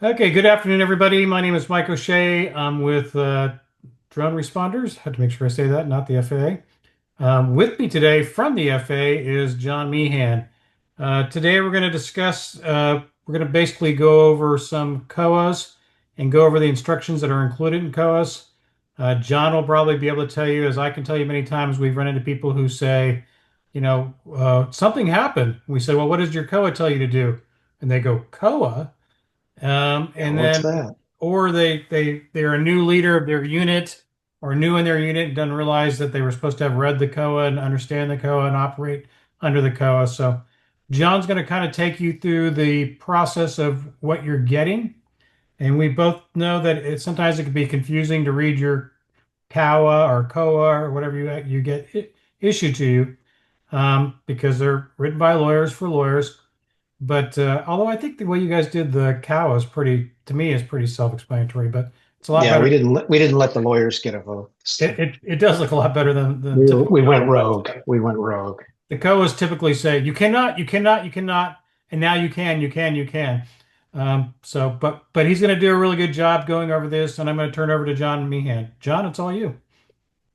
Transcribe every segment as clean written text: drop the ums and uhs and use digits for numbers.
Okay, good afternoon, everybody. My name is Mike O'Shea. I'm with Drone Responders. Had to make sure I say that, not the FAA. With me today from the FAA is John Meehan. Today we're going to discuss, we're going to basically go over some COAs and go over the instructions that are included in COAs. John will probably be able to tell you, as I can tell you many times, we've run into people who say, something happened. We say, well, what does your COA tell you to do? And they go, COA? Yeah, And what's then, that? or they're a new leader of their unit or new in their unit and doesn't realize that they were supposed to have read the COA and understand the COA and operate under the COA. So John's going to kind of take you through the process of what you're getting. And we both know that sometimes it can be confusing to read your COA or COA or whatever you get issued to you, because they're written by lawyers for lawyers. But although I think the way you guys did the cow is pretty, to me, is pretty self-explanatory. But it's a lot Yeah, better. we didn't let the lawyers get a vote this It time. it, it does look a lot better than We typical went government. rogue. We went rogue. The COAs typically say you cannot, you cannot, you cannot, and now you can, you can, you can. But he's going to do a really good job going over this, and I'm going to turn over to John Meehan. John, it's all you.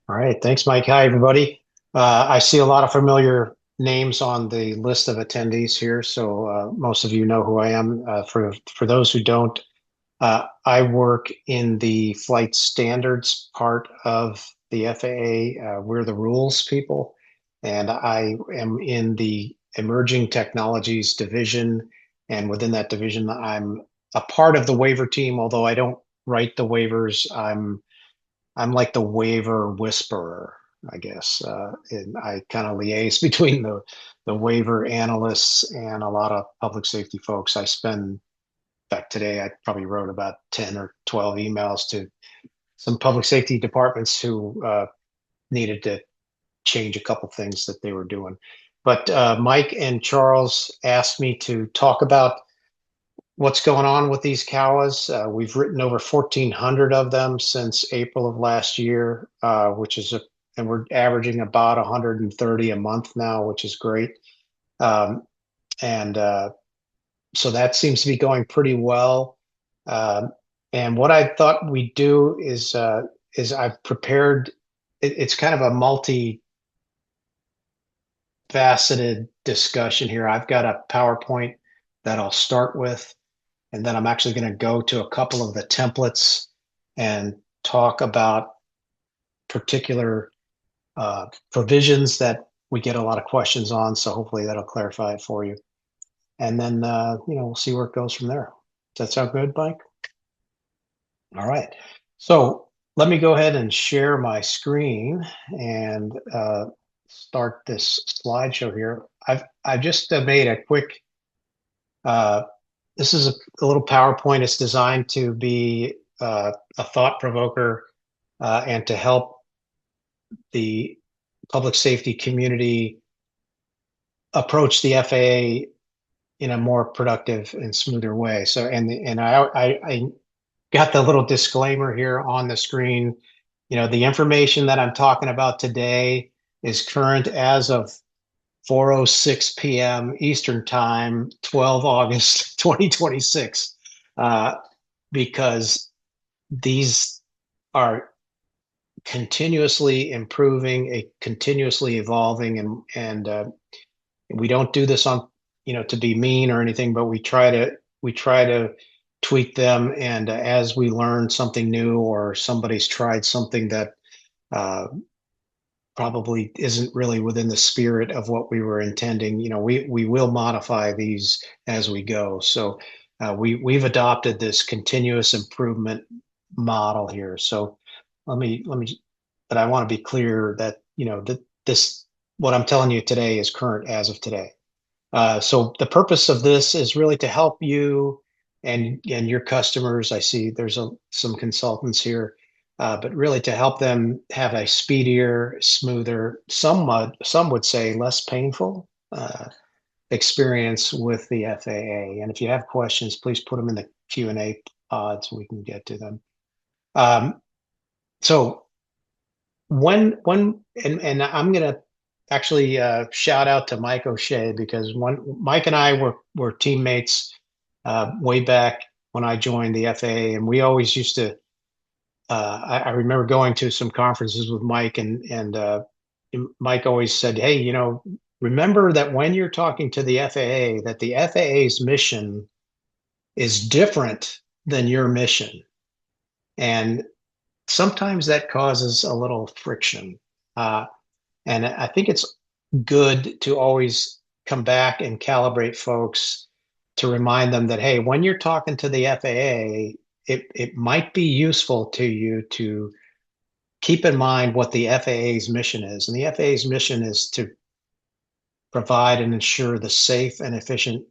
All right, thanks, Mike. Hi, everybody. I see a lot of familiar names on the list of attendees here, so most of you know who I am. For those who don't, I work in the flight standards part of the FAA. We're the rules people, and I am in the emerging technologies division. And within that division, I'm a part of the waiver team, although I don't write the waivers. I'm like the waiver whisperer, I guess. And I kind of liaise between the waiver analysts and a lot of public safety folks. I spend In fact, today I probably wrote about 10 or 12 emails to some public safety departments who needed to change a couple things that they were doing. But Mike and Charles asked me to talk about what's going on with these COAs. We've written over 1,400 of them since April of last year, and we're averaging about 130 a month now, which is great. Um, and So that seems to be going pretty well. Um, and what I thought we'd do is I've prepared. It's kind of a multifaceted discussion here. I've got a PowerPoint that I'll start with, and then I'm actually going to go to a couple of the templates and talk about particular provisions that we get a lot of questions on. So hopefully that'll clarify it for you. And then we'll see where it goes from there. Does that sound good, Mike? All right. So let me go ahead and share my screen and start this slideshow here. I've just made a quick. Uh, this is a little PowerPoint. It's designed to be a thought provoker and to help the public safety community approach the FAA in a more productive and smoother way. So, I got the little disclaimer here on the screen. You know, the information that I'm talking about today is current as of 4:06 p.m. Eastern Time, 12 August 2026, because these are continuously improving, continuously evolving, and we don't do this on, to be mean or anything, but we try to tweak them. And as we learn something new or somebody's tried something that uh, probably isn't really within the spirit of what we were intending, we will modify these as we go. So we've adopted this continuous improvement model here. So let me, but I want to be clear that that this what I'm telling you today is current as of today. So the purpose of this is really to help you and your customers. I see there's some consultants here, but really to help them have a speedier, smoother, some would say less painful experience with the FAA. And if you have questions, please put them in the Q&A pod so we can get to them. Um, so and I'm gonna actually shout out to Mike O'Shea, because Mike and I were teammates way back. when I joined the FAA, and we always used to. I remember going to some conferences with Mike, and Mike always said, "Hey, remember that when you're talking to the FAA, that the FAA's mission is different than your mission, and sometimes that causes a little friction." And I think it's good to always come back and calibrate folks to remind them that, hey, when you're talking to the FAA, it might be useful to you to keep in mind what the FAA's mission is. And the FAA's mission is to provide and ensure the safe and efficient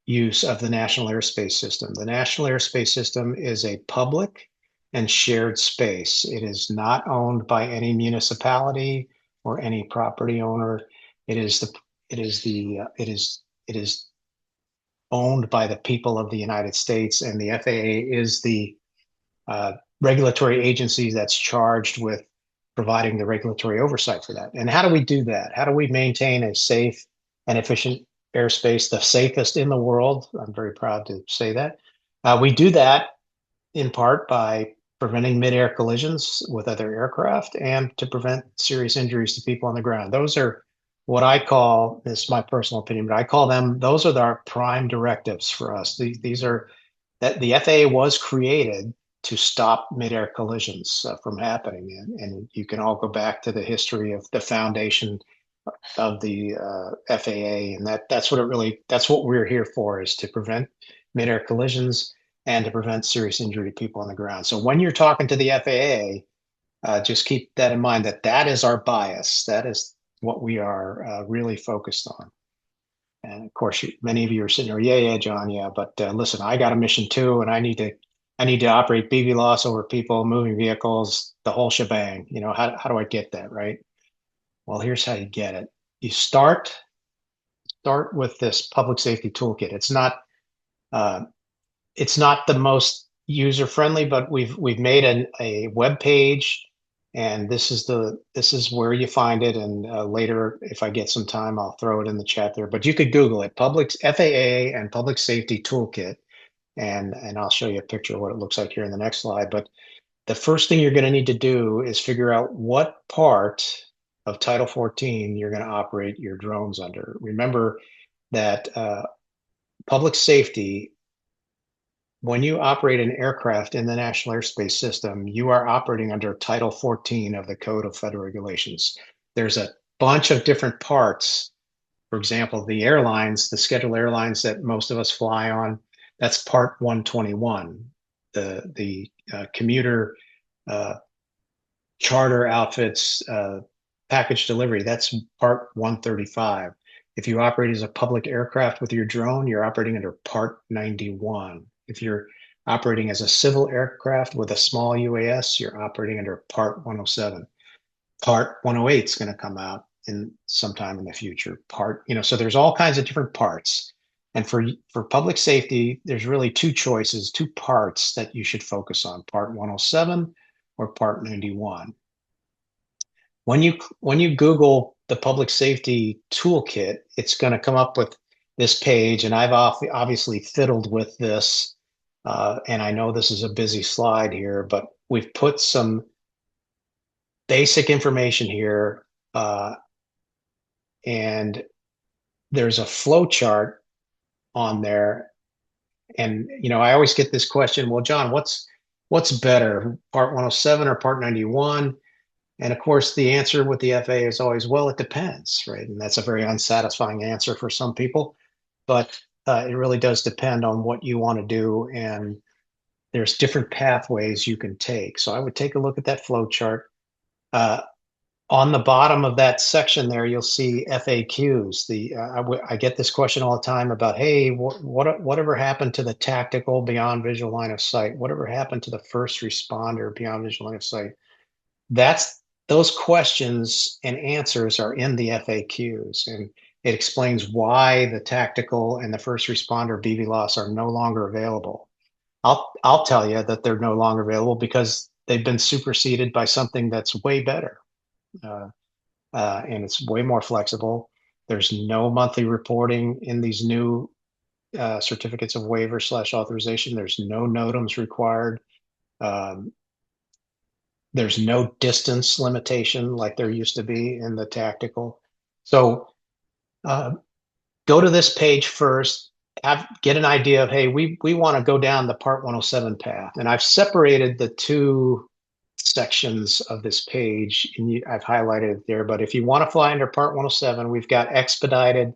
use of the national airspace system. The national airspace system is a public and shared space. It is not owned by any municipality or any property owner. It is owned by the people of the United States, and the FAA is the regulatory agency that's charged with providing the regulatory oversight for that. And how do we do that? How do we maintain a safe and efficient airspace, the safest in the world? I'm very proud to say that. We do that in part by preventing mid-air collisions with other aircraft and to prevent serious injuries to people on the ground. Those are what I call, this is my personal opinion, but I call them, those are our prime directives for us. These are that the FAA was created to stop mid-air collisions from happening. And you can all go back to the history of the foundation of the FAA, and that's what we're here for, is to prevent mid-air collisions and to prevent serious injury to people on the ground. So when you're talking to the FAA, just keep that in mind, that is our bias. That is what we are really focused on. And of course, many of you are sitting there, yeah, John, yeah. But listen, I got a mission too, and I need to operate BVLOS over people, moving vehicles, the whole shebang. How do I get that, right? Well, here's how you get it. You start with this public safety toolkit. Uh, it's not the most user friendly, but we've made a web page, and this is where you find it. And later, if I get some time, I'll throw it in the chat there. But you could Google it, public FAA and public safety toolkit, and I'll show you a picture of what it looks like here in the next slide. But the first thing you're going to need to do is figure out what part of Title 14 you're going to operate your drones under. Remember that public safety, when you operate an aircraft in the National Airspace System, you are operating under Title 14 of the Code of Federal Regulations. There's a bunch of different parts. For example, the airlines, the scheduled airlines that most of us fly on, that's Part 121. The commuter charter outfits, package delivery, that's Part 135. If you operate as a public aircraft with your drone, you're operating under Part 91. If you're operating as a civil aircraft with a small UAS, you're operating under Part 107. Part 108 is going to come out in sometime in the future. So there's all kinds of different parts. And for public safety, there's really two choices, two parts that you should focus on: Part 107 or Part 91. When you Google the public safety toolkit, it's going to come up with this page, and I've obviously fiddled with this, and I know this is a busy slide here, but we've put some basic information here, and there's a flow chart on there. And I always get this question, well, John, what's better, Part 107 or Part 91? And of course, the answer with the FAA is always, well, it depends, right? And that's a very unsatisfying answer for some people, but it really does depend on what you want to do, and there's different pathways you can take. So I would take a look at that flow chart. On the bottom of that section there, you'll see FAQs. I get this question all the time about, hey, whatever happened to the tactical beyond visual line of sight? Whatever happened to the first responder beyond visual line of sight? Those questions and answers are in the FAQs, and it explains why the tactical and the first responder BVLOS are no longer available. I'll tell you that they're no longer available because they've been superseded by something that's way better. And it's way more flexible. There's no monthly reporting in these new certificates of waiver / authorization. There's no NOTAMs required. Um, there's no distance limitation like there used to be in the tactical. So uh, go to this page first, get an idea of, hey, we want to go down the Part 107 path. And I've separated the two sections of this page, and I've highlighted it there. But if you want to fly under Part 107, we've got expedited.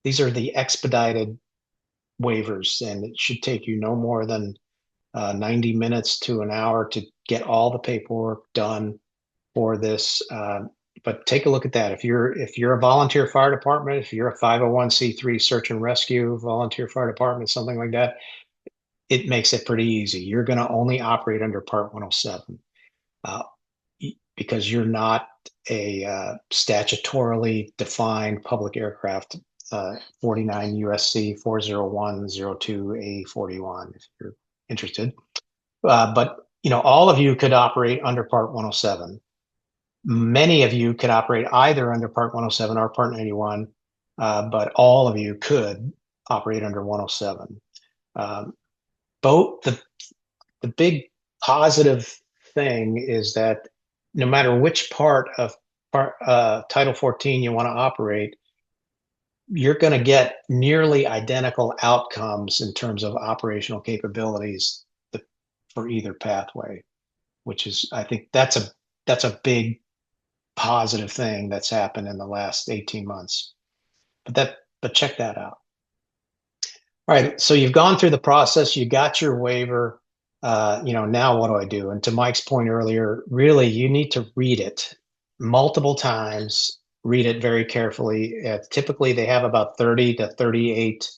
These are the expedited waivers, and it should take you no more than 90 minutes to an hour to get all the paperwork done for this. But take a look at that. If you're a volunteer fire department, if you're a 501c3 search and rescue volunteer fire department, something like that, it makes it pretty easy. You're going to only operate under Part 107 uh, because you're not a statutorily defined public aircraft. 49 USC 40102A41 if you're interested. But all of you could operate under Part 107. Many of you could operate either under Part 107 or Part 91, but all of you could operate under 107. Both the big positive thing is that no matter which part of Title 14 you want to operate, you're going to get nearly identical outcomes in terms of operational capabilities for either pathway, which is, I think that's a big positive thing that's happened in the last 18 months. But check that out. All right, so you've gone through the process, you got your waiver. Now what do I do? And to Mike's point earlier, really, you need to read it multiple times, read it very carefully. Typically, they have about 30 to 38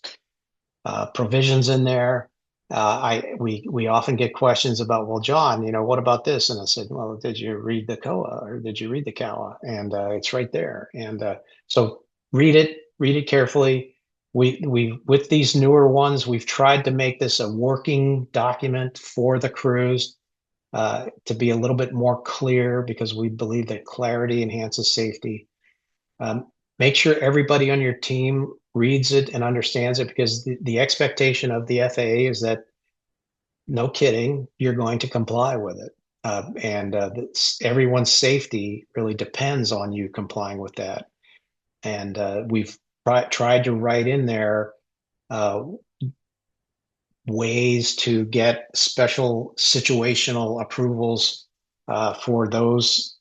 provisions in there. We often get questions about, well, John, what about this? And I said, well, did you read the COA or did you read the COA? And it's right there. And so read it carefully. We with these newer ones, we've tried to make this a working document for the crews to be a little bit more clear because we believe that clarity enhances safety. Make sure everybody on your team reads it and understands it because the expectation of the FAA is that, no kidding, you're going to comply with it. And everyone's safety really depends on you complying with that. And we've tried to write in there ways to get special situational approvals for those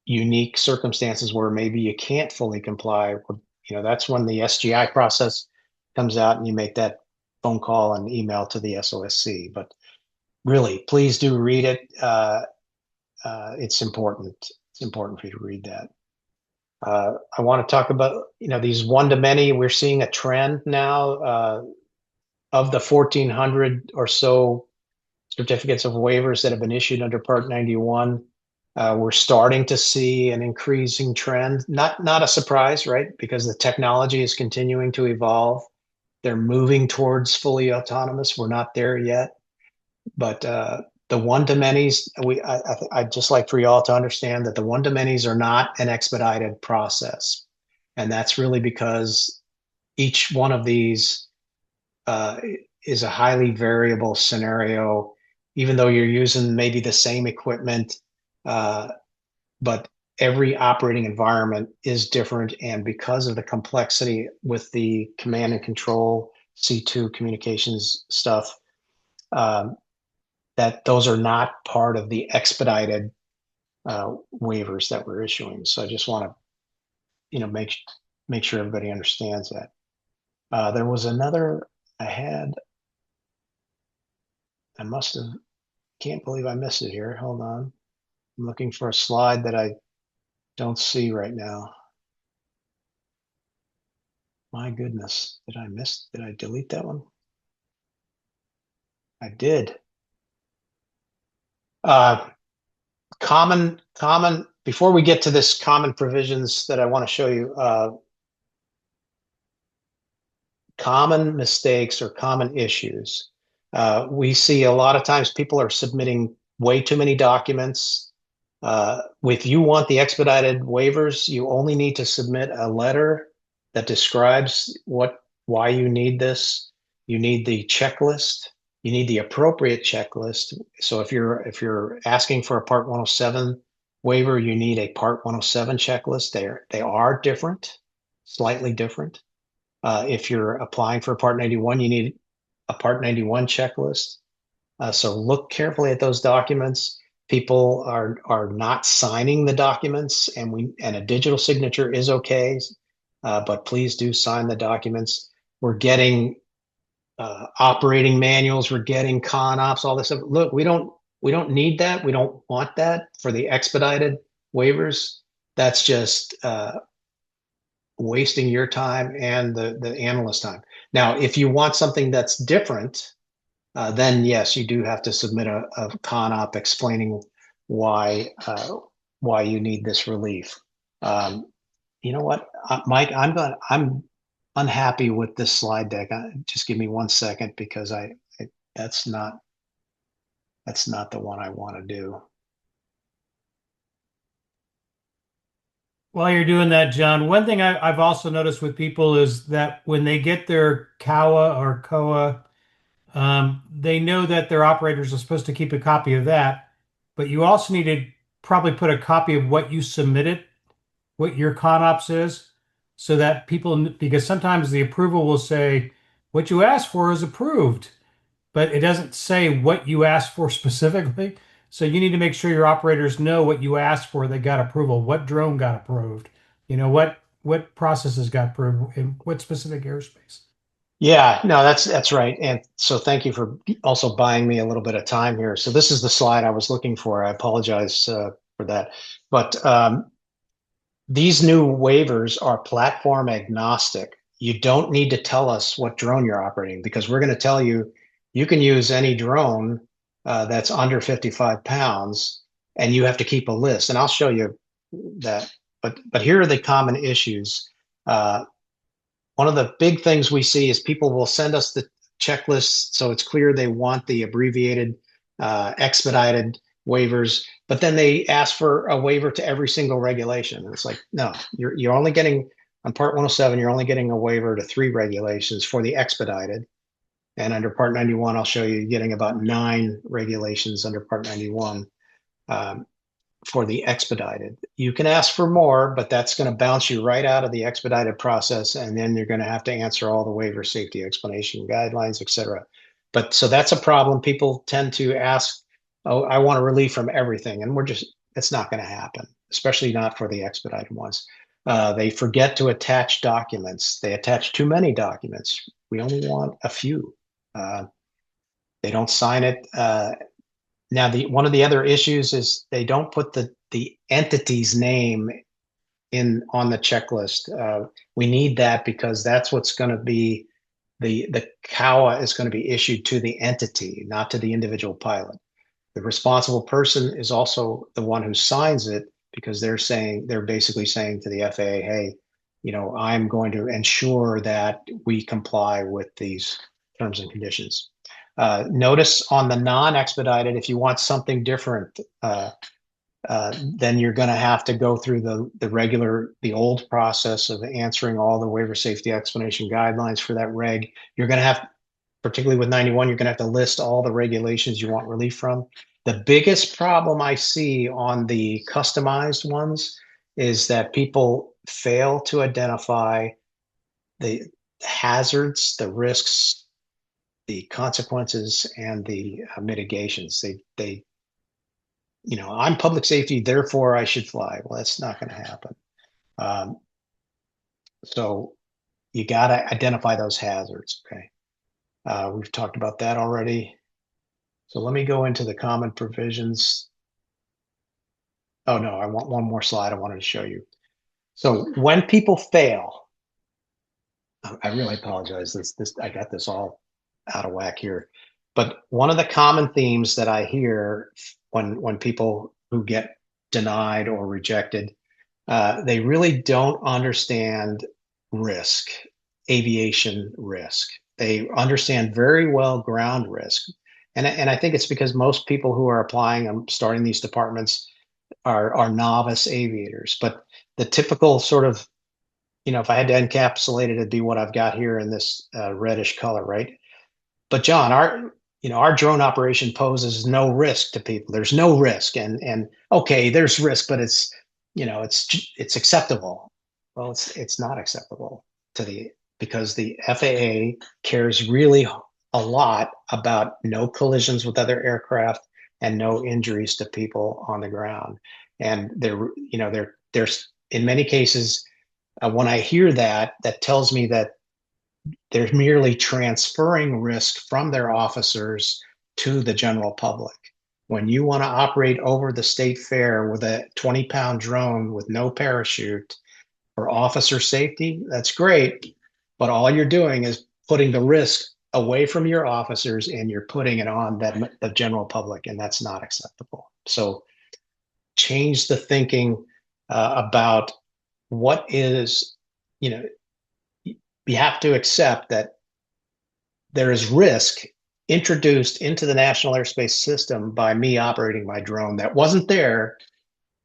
unique circumstances where maybe you can't fully comply. That's when the SGI process comes out and you make that phone call and email to the SOSC. But really, please do read it. It's important. It's important for you to read that. I want to talk about, these one-to-many. We're seeing a trend now of the 1,400 or so certificates of waivers that have been issued under Part 91. We're starting to see an increasing trend. Not a surprise, right? Because the technology is continuing to evolve. They're moving towards fully autonomous. We're not there yet, but the one-to-manys, I'd just like for you all to understand that the one-to-manys are not an expedited process, and that's really because each one of these is a highly variable scenario, even though you're using maybe the same equipment, but every operating environment is different. And because of the complexity with the command and control C2 communications stuff, that those are not part of the expedited waivers that we're issuing. So I just want to, make sure everybody understands that. There was another I had. I must have, can't believe I missed it here. Hold on. I'm looking for a slide that I don't see right now. My goodness, did I delete that one? I did. Common, before we get to this common provisions that I want to show you, common mistakes or common issues. We see a lot of times people are submitting way too many documents. If you want the expedited waivers, you only need to submit a letter that describes what why you need this. You need the checklist. You need the appropriate checklist. So if you're asking for a Part 107 waiver, you need a Part 107 checklist. They are different, slightly different. If you're applying for a Part 91, you need a Part 91 checklist. So look carefully at those documents. People are not signing the documents, and a digital signature is okay, but please do sign the documents. We're getting operating manuals. We're getting con ops. All this stuff. Look, we don't need that. We don't want that for the expedited waivers. That's just wasting your time and the analyst time. Now, if you want something that's different, then yes, you do have to submit a con op explaining why why you need this relief. Um, you know what, Mike? I'm unhappy with this slide deck. Just give me 1 second because I that's not that's not the one I want to do. While you're doing that, John, one thing I've also noticed with people is that when they get their COA or COA, they know that their operators are supposed to keep a copy of that, but you also need to probably put a copy of what you submitted, what your ConOps is, so that people, because sometimes the approval will say, what you asked for is approved, but it doesn't say what you asked for specifically. So you need to make sure your operators know what you asked for that got approval, what drone got approved, what processes got approved, in what specific airspace. Yeah, no, that's right. And so thank you for also buying me a little bit of time here. So this is the slide I was looking for. I apologize for that. But these new waivers are platform agnostic. You don't need to tell us what drone you're operating because we're going to tell you you can use any drone that's under 55 pounds, and you have to keep a list. And I'll show you that. But here are the common issues. One of the big things we see is people will send us the checklist, so it's clear they want the abbreviated, expedited waivers, but then they ask for a waiver to every single regulation. And it's like, no, you're only getting on Part 107, you're only getting a waiver to 3 regulations for the expedited. And under Part 91, I'll show you getting about 9 regulations under Part 91. For the expedited. You can ask for more, but that's going to bounce you right out of the expedited process, and then you're going to have to answer all the waiver, safety explanation, guidelines, etc. But so that's a problem. People tend to ask, "Oh, I want a relief from everything," and it's not going to happen, especially not for the expedited ones. They forget to attach documents. They attach too many documents. We only want a few. Uh, they don't sign it. Now, the one of the other issues is they don't put the entity's name in on the checklist. We need that because that's what's going to be the COA is going to be issued to the entity, not to the individual pilot. The responsible person is also the one who signs it because they're basically saying to the FAA, hey, I'm going to ensure that we comply with these terms and conditions. Notice on the non-expedited, if you want something different, then you're going to have to go through the old process of answering all the waiver safety explanation guidelines for that reg. You're going to have, particularly with 91, you're going to have to list all the regulations you want relief from. The biggest problem I see on the customized ones is that people fail to identify the hazards, the risks, the consequences, and the mitigations. I'm public safety, therefore I should fly. Well, that's not going to happen. Um, so you got to identify those hazards. Okay. We've talked about that already. So let me go into the common provisions. Oh no, I want one more slide I wanted to show you. So when people fail, I really apologize. I got this all out of whack here. But one of the common themes that I hear when people who get denied or rejected, they really don't understand risk, aviation risk. They understand very well ground risk. And I think it's because most people who are applying and starting these departments are novice aviators. But the typical sort of if I had to encapsulate it, it'd be what I've got here in this reddish color, right? But John, our drone operation poses no risk to people. There's no risk, and okay, there's risk, but it's acceptable. Well, it's not acceptable to the because the FAA cares really a lot about no collisions with other aircraft and no injuries to people on the ground. And there's in many cases, when I hear that, that tells me that they're merely transferring risk from their officers to the general public. When you want to operate over the state fair with a 20-pound drone with no parachute for officer safety, that's great. But all you're doing is putting the risk away from your officers and you're putting it on the general public, and that's not acceptable. So change the thinking about what is, you know, you have to accept that there is risk introduced into the national airspace system by me operating my drone that wasn't there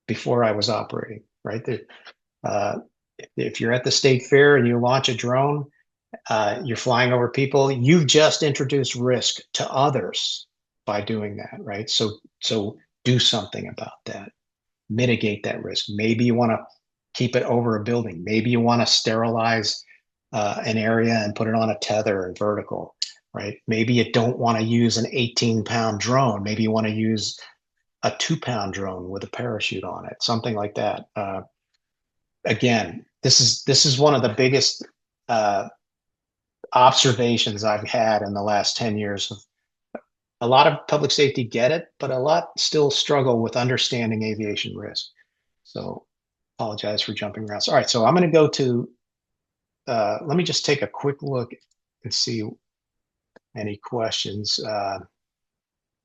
before I was operating, right? Uh, if you're at the state fair and you launch a drone, you're flying over people, you've just introduced risk to others by doing that, right? So do something about that. Mitigate that risk. Maybe you want to keep it over a building. Maybe you want to sterilize an area and put it on a tether and vertical, right? Maybe you don't want to use an 18-pound drone. Maybe you want to use a 2-pound drone with a parachute on it, something like that. Again, this is one of the biggest uh, observations I've had in the last 10 years. A lot of public safety get it, but a lot still struggle with understanding aviation risk. So apologize for jumping around. So, all right, so I'm going to go to, let me just take a quick look and see any questions. All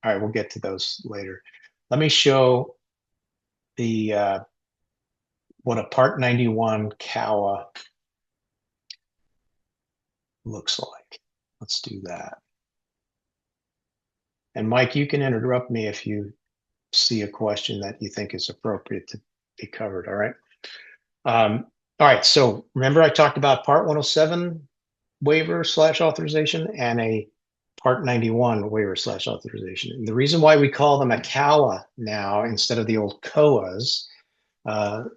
right, we'll get to those later. Let me show the what a Part 91 COA looks like. Let's do that. And Mike, you can interrupt me if you see a question that you think is appropriate to be covered. All right. All right. So remember I talked about Part 107 waiver slash authorization and a Part 91 waiver slash authorization. And the reason why we call them a COA now instead of the old COAs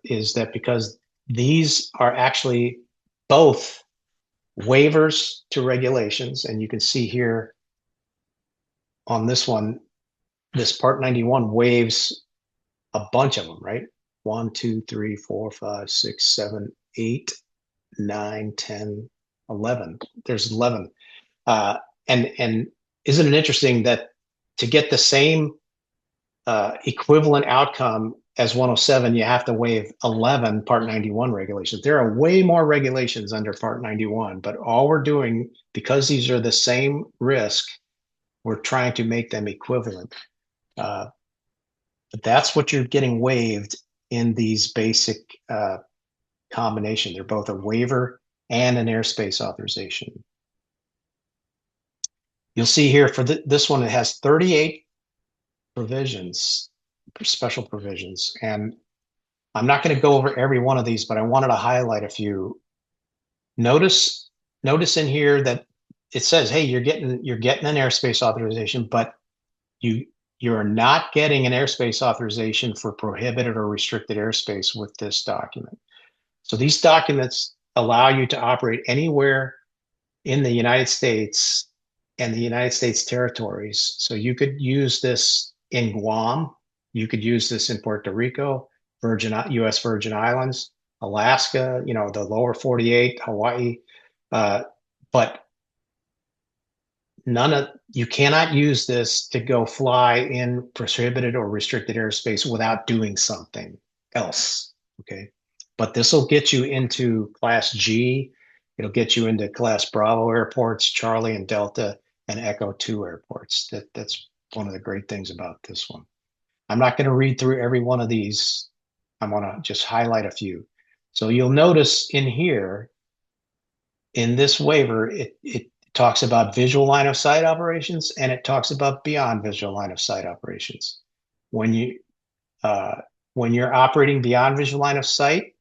is that because these are actually both waivers to regulations. And you can see here on this one, this Part 91 waives a bunch of them, right? 1, 2, 3, 4, 5, 6, 7, 8, 9, 10, 11. There's 11. Uh, and isn't it interesting that to get the same equivalent outcome as 107, you have to waive 11 Part 91 regulations. There are way more regulations under Part 91, but all we're doing, because these are the same risk, we're trying to make them equivalent. But that's what you're getting waived in these basic combination. They're both a waiver and an airspace authorization. You'll see here for this one, it has 38 provisions, special provisions. And I'm not going to go over every one of these, but I wanted to highlight a few. Notice, notice in here that it says, hey, you're getting an airspace authorization, but you're not getting an airspace authorization for prohibited or restricted airspace with this document. So these documents allow you to operate anywhere in the United States and the United States territories. So you could use this in Guam, you could use this in Puerto Rico, U.S. Virgin Islands, Alaska, the lower 48, Hawaii, but you cannot use this to go fly in prohibited or restricted airspace without doing something else. Okay. But this will get you into Class G. It'll get you into Class Bravo airports, Charlie and Delta, and Echo 2 airports. That's one of the great things about this one. I'm not going to read through every one of these. I'm going to just highlight a few. So you'll notice in here, in this waiver, it talks about visual line of sight operations and it talks about beyond visual line of sight operations. When you're operating beyond visual line of sight,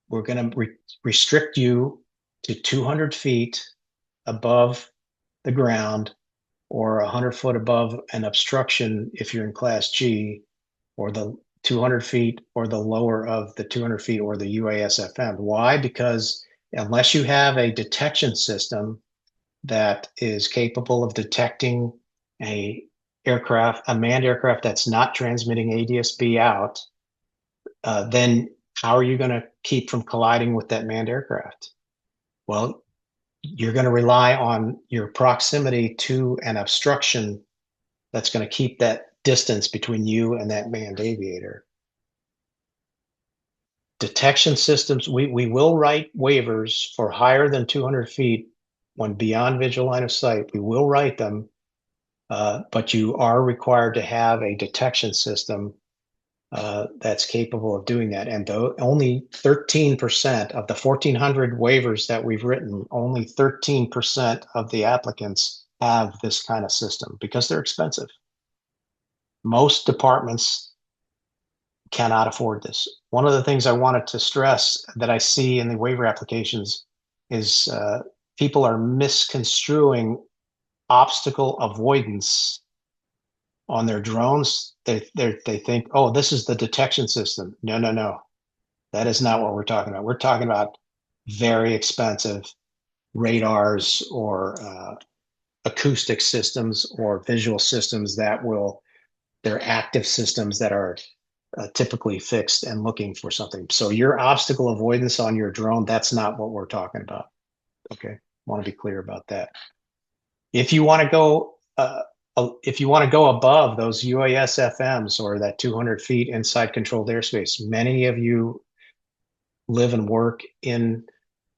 we're going to restrict you to 200 feet above the ground or 100 foot above an obstruction if you're in class G, or the 200 feet or the lower of the 200 feet or the UASFM. Why? Because unless you have a detection system that is capable of detecting a a manned aircraft that's not transmitting ADS-B out, then how are you going to keep from colliding with that manned aircraft? Well, you're going to rely on your proximity to an obstruction that's going to keep that distance between you and that manned aviator. Detection systems, we will write waivers for higher than 200 feet when beyond visual line of sight. We will write them, but you are required to have a detection system that's capable of doing that. And only 13% of the 1,400 waivers that we've written, only 13% of the applicants have this kind of system because they're expensive. Most departments cannot afford this. One of the things I wanted to stress that I see in the waiver applications is people are misconstruing obstacle avoidance on their drones. They think, oh, this is the detection system. No, no, no. That is not what we're talking about. We're talking about very expensive radars or acoustic systems or visual systems they're active systems that are typically fixed and looking for something. So your obstacle avoidance on your drone, that's not what we're talking about. Okay, want to be clear about that. If you want to go, above those UAS FMs or that 200 feet inside controlled airspace, many of you live and work in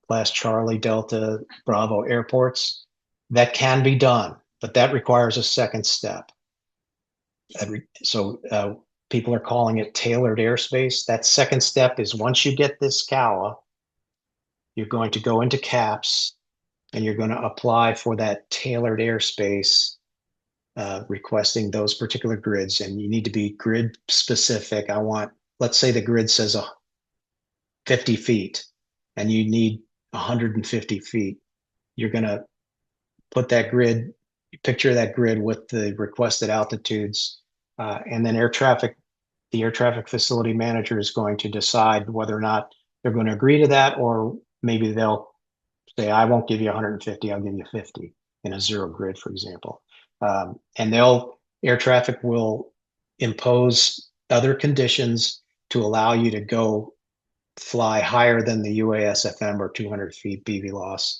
class Charlie, Delta, Bravo airports. That can be done, but that requires a second step. So people are calling it tailored airspace. That second step is once you get this COA, you're going to go into CAPS and you're going to apply for that tailored airspace, requesting those particular grids. And you need to be grid specific. Let's say the grid says 50 feet and you need 150 feet. You're going to put that grid, picture that grid with the requested altitudes, and then the air traffic facility manager is going to decide whether or not they're going to agree to that, or maybe they'll say, I won't give you 150, I'll give you 50 in a zero grid, for example. And air traffic will impose other conditions to allow you to go fly higher than the UASFM or 200 feet BVLOS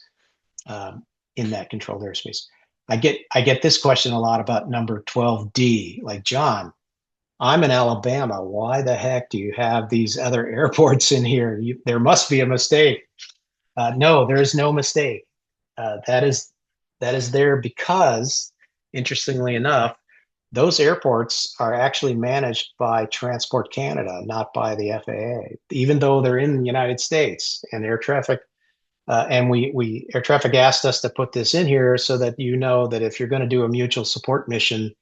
in that controlled airspace. I get this question a lot about number 12D. Like, John, I'm in Alabama. Why the heck do you have these other airports in here? There must be a mistake. No, there is no mistake. That is there because, interestingly enough, those airports are actually managed by Transport Canada, not by the FAA, even though they're in the United States. And air traffic air traffic asked us to put this in here so that you know that if you're going to do a mutual support mission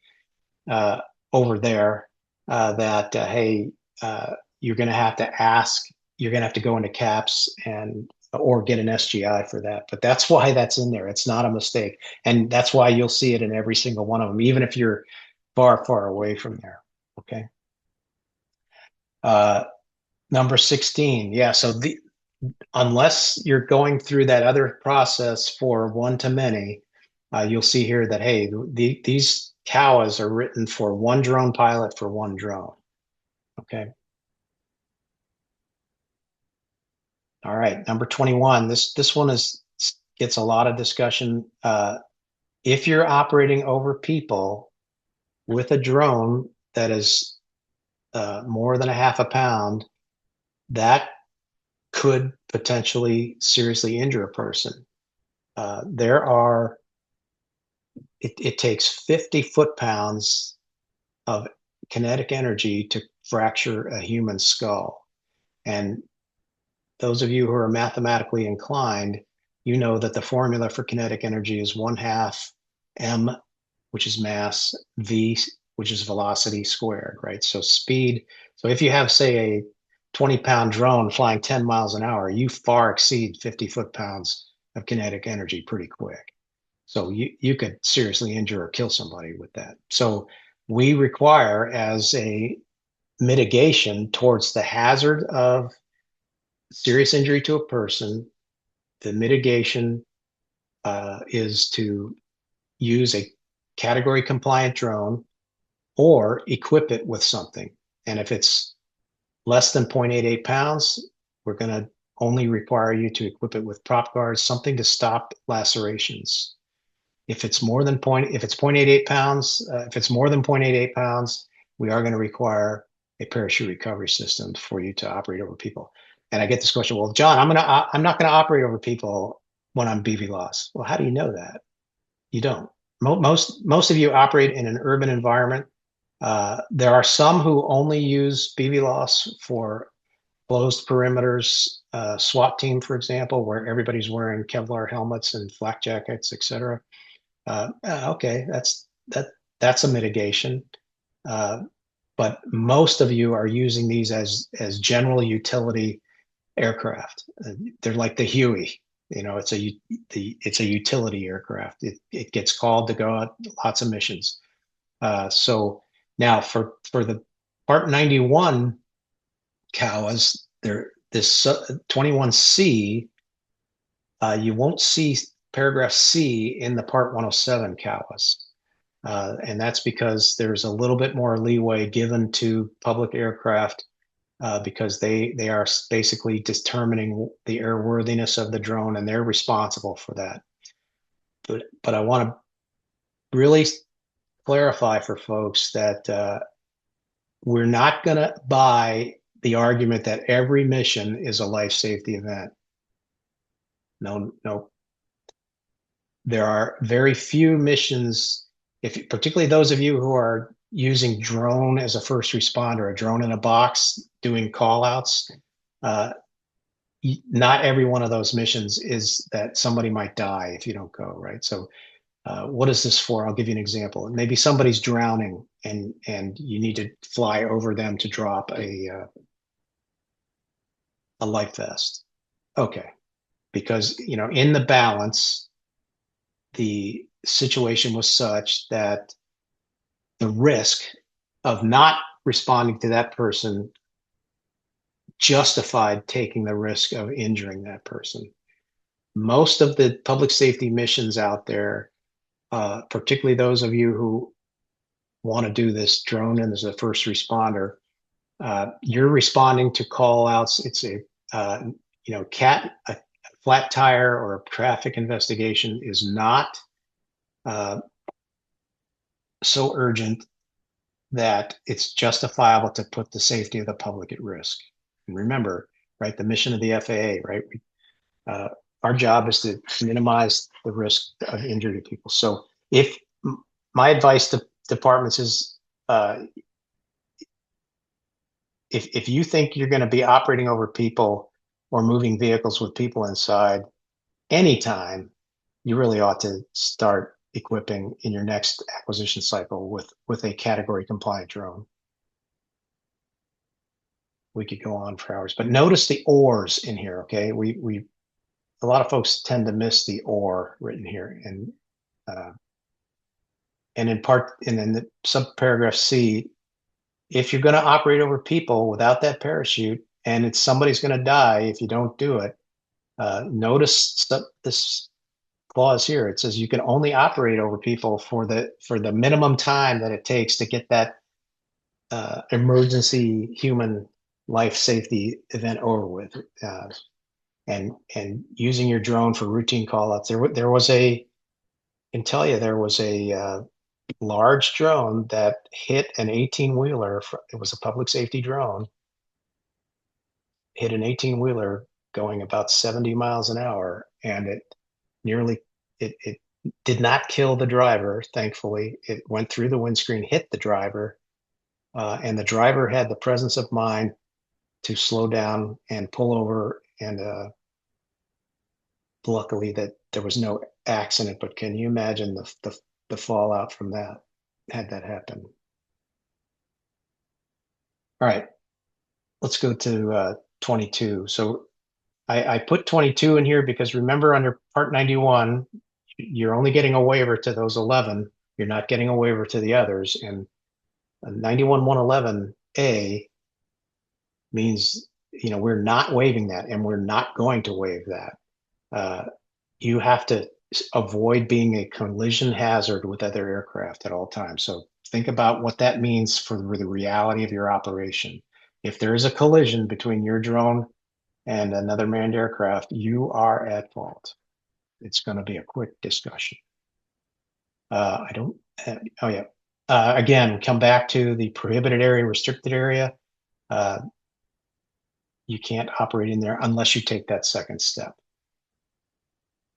uh, over there, that hey, you're going to have to ask, you're going to have to go into CAPS and or get an SGI for that. But that's why that's in there. It's not a mistake, and that's why you'll see it in every single one of them, even if you're far, far away from there. Okay. Uh, Number 16. Yeah. So unless you're going through that other process for one-to-many, you'll see here that, hey, these COAs are written for one drone pilot for one drone. Okay. All right. Number 21. This one gets a lot of discussion. If you're operating over people with a drone that is more than a half a pound, that could potentially seriously injure a person. It takes 50 foot-pounds of kinetic energy to fracture a human skull. And those of you who are mathematically inclined, you know that the formula for kinetic energy is 1/2 m, which is mass, v, which is velocity squared, right? So speed. So if you have, say, 20-pound drone flying 10 miles an hour, you far exceed 50 foot-pounds of kinetic energy pretty quick. So you could seriously injure or kill somebody with that. So we require, as a mitigation towards the hazard of serious injury to a person, the mitigation is to use a category compliant drone or equip it with something. And if it's less than 0.88 pounds, we're going to only require you to equip it with prop guards, something to stop lacerations. If it's more than if it's 0.88 pounds, if it's more than 0.88 pounds, we are going to require a parachute recovery system for you to operate over people. And I get this question, well, John, I'm not going to operate over people when I'm BVLOS. Well, how do you know that? You don't. Most of you operate in an urban environment. There are some who only use BVLOS for closed perimeters, SWAT team, for example, where everybody's wearing Kevlar helmets and flak jackets, etc. Okay, that's a mitigation. But most of you are using these as general utility aircraft. They're like the Huey. It's a utility aircraft. It gets called to go on lots of missions. So now for the Part 91 COAs, this 21C, you won't see paragraph C in the Part 107 COAs. And that's because there's a little bit more leeway given to public aircraft because they are basically determining the airworthiness of the drone, and they're responsible for that. But I want to really clarify for folks that we're not going to buy the argument that every mission is a life safety event. No, no. There are very few missions, particularly those of you who are using drone as a first responder, a drone in a box doing call outs. Not every one of those missions is that somebody might die if you don't go, right? So what is this for? I'll give you an example. Maybe somebody's drowning and you need to fly over them to drop a life vest. Okay. Because, in the balance, the situation was such that the risk of not responding to that person justified taking the risk of injuring that person. Most of the public safety missions out there, particularly those of you who want to do this drone and as a first responder, you're responding to call outs. It's a flat tire or a traffic investigation is not so urgent that it's justifiable to put the safety of the public at risk. And remember, right, the mission of the FAA, right? Our job is to minimize the risk of injury to people. So if my advice to departments is, if you think you're going to be operating over people or moving vehicles with people inside anytime, you really ought to start equipping in your next acquisition cycle with a category compliant drone. We could go on for hours, but notice the ors in here. Okay, a lot of folks tend to miss the or written here, and in the subparagraph C, if you're going to operate over people without that parachute, and somebody's going to die if you don't do it, notice this clause here. It says you can only operate over people for the minimum time that it takes to get that emergency human life safety event over with, and using your drone for routine call outs. There was a large drone that hit an 18-wheeler. It was a public safety drone, hit an 18-wheeler going about 70 miles an hour, and it did not kill the driver. Thankfully, it went through the windscreen, hit the driver, and the driver had the presence of mind to slow down and pull over, and luckily that there was no accident. But can you imagine the fallout from that had that happen? All right. let's go to 22. So I put 22 in here because remember under Part 91, you're only getting a waiver to those 11. You're not getting a waiver to the others. And 91-111A means, we're not waiving that and we're not going to waive that. You have to avoid being a collision hazard with other aircraft at all times. So think about what that means for the reality of your operation. If there is a collision between your drone and another manned aircraft, you are at fault. It's going to be a quick discussion. I don't, oh yeah. Again, come back to the prohibited area, restricted area. You can't operate in there unless you take that second step.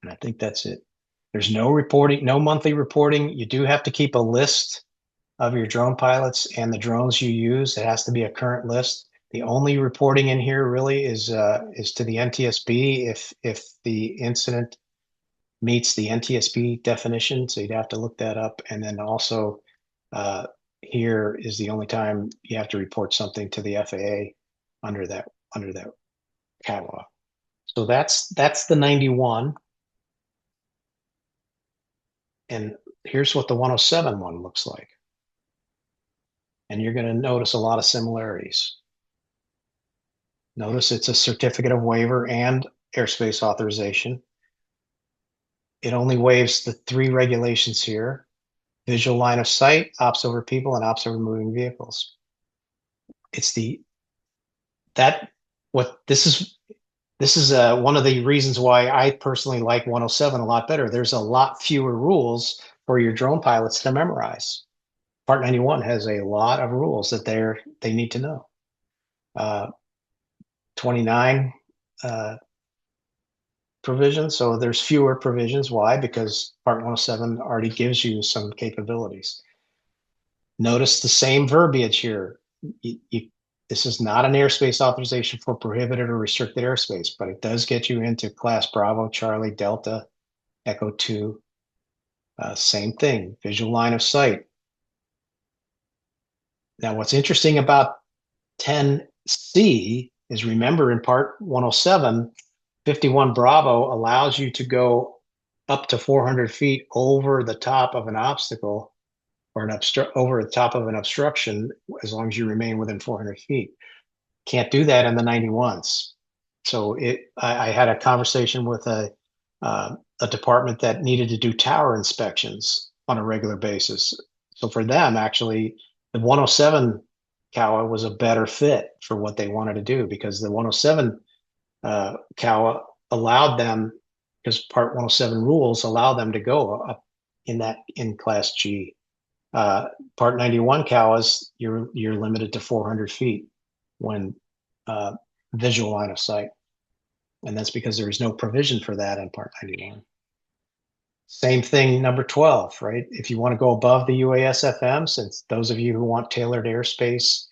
And I think that's it. There's no reporting, no monthly reporting. You do have to keep a list of your drone pilots and the drones you use. It has to be a current list. The only reporting in here really is to the NTSB if the incident meets the NTSB definition. So you'd have to look that up. And then also here is the only time you have to report something to the FAA under that COA. So that's the 91. And here's what the 107 one looks like. And you're going to notice a lot of similarities. Notice it's a certificate of waiver and airspace authorization. It only waives the three regulations here: visual line of sight, ops over people, and ops over moving vehicles. It's the that what this is one of the reasons why I personally like 107 a lot better. There's a lot fewer rules for your drone pilots to memorize. Part 91 has a lot of rules that they need to know. 29 provisions, so there's fewer provisions. Why? Because Part 107 already gives you some capabilities. Notice the same verbiage here. This is not an airspace authorization for prohibited or restricted airspace, but it does get you into Class Bravo, Charlie, Delta, Echo 2. Same thing, visual line of sight. Now, what's interesting about 10C is, remember, in Part 107, 51 Bravo allows you to go up to 400 feet over the top of an obstacle or over the top of an obstruction, as long as you remain within 400 feet. Can't do that in the 91s. So I had a conversation with a department that needed to do tower inspections on a regular basis. So for them, actually, the 107 COA was a better fit for what they wanted to do, because the 107 COA allowed them, because Part 107 rules allow them to go up in Class G. Part 91 COAs, you're limited to 400 feet when visual line of sight. And that's because there is no provision for that in Part 91. Same thing, number 12, right? If you want to go above the UAS FM, since those of you who want tailored airspace